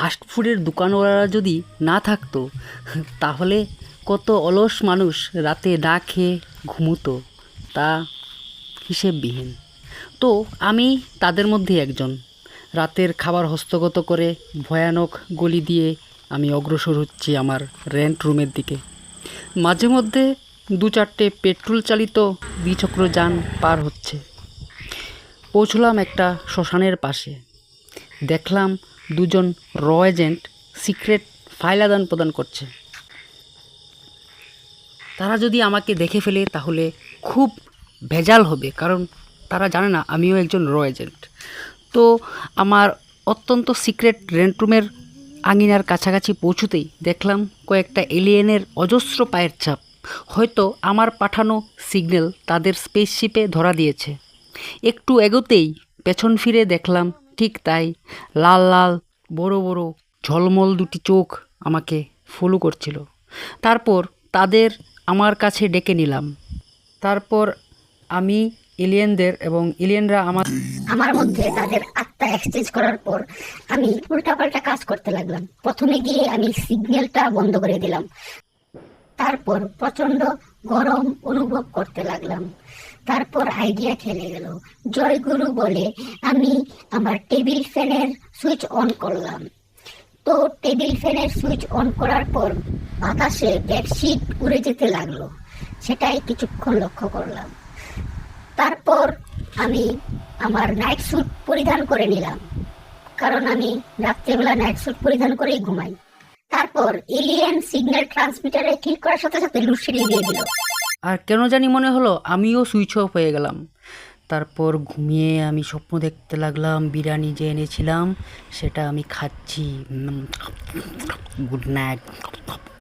ফাস্টফুডের দোকানওয়ালারা যদি না থাকতো তাহলে কত অলস মানুষ রাতে না খেয়ে ঘুমোতো তা হিসেববিহীন। তো আমি তাদের মধ্যে একজন। রাতের খাবার হস্তগত করে ভয়ানক গলি দিয়ে আমি অগ্রসর হচ্ছি আমার রেন্ট রুমের দিকে। মাঝে মধ্যে 2-4টে পেট্রোল চালিত দ্বিচক্র যান পার হচ্ছে। পৌঁছলাম একটা শ্মশানের পাশে। দেখলাম দুজন র এজেন্ট সিক্রেট ফাইল আদান প্রদান করছে। তারা যদি আমাকে দেখে ফেলে তাহলে খুব ভেজাল হবে, কারণ তারা জানে না আমিও একজন র এজেন্ট। তো আমার অত্যন্ত সিক্রেট রেন্ট রুমের আঙিনার কাছাকাছি পৌঁছতেই দেখলাম কয়েকটা এলিয়েনের অজস্র পায়ের ছাপ। হয়তো আমার পাঠানো সিগন্যাল তাদের স্পেসশিপে ধরা দিয়েছে। একটু এগোতেই পেছন ফিরে দেখলাম ঠিক তাই, লাল লাল বড় বড় ঝলমল দুটি চোখ আমাকে ফলো করছিল। তারপর তাদের আমার কাছে ডেকে নিলাম। তারপর আমি এলিয়েনদের এবং এলিয়েনরা আমার মধ্যে তাদের আত্মা এক্সচেঞ্জ করার পর আমি উল্টাপাল্টা কাজ করতে লাগলাম। প্রথমে গিয়ে আমি সিগন্যালটা বন্ধ করে দিলাম, তারপর প্রচন্ড গরম অনুভব করতে লাগলাম। তারপর আইডিয়া খেলে গেল। জয়গুরু বলে আমি আমার টেবিল ফ্যানের সুইচ অন করলাম। তো টেবিল ফ্যানের সুইচ অন করার পর বাতাসে বেডশিট উড়ে যেতে লাগলো, সেটাই কিছুক্ষণ লক্ষ্য করলাম। তারপর আমি আমার নাইট স্যুট পরিধান করে নিলাম, কারণ আমি রাত্রেবেলা নাইট স্যুট পরিধান করেই ঘুমাই। তারপর এলিয়েন সিগন্যাল ট্রান্সমিটারে ক্লিক করার সাথে সাথে লোডশেডিং দিয়ে দিল। আর কেন জানি মনে হলো আমিও সুইচ অফ হয়ে গেলাম। তারপর ঘুমিয়ে আমি স্বপ্ন দেখতে লাগলাম বিরিয়ানি যে এনেছিলাম সেটা আমি খাচ্ছি। Good night.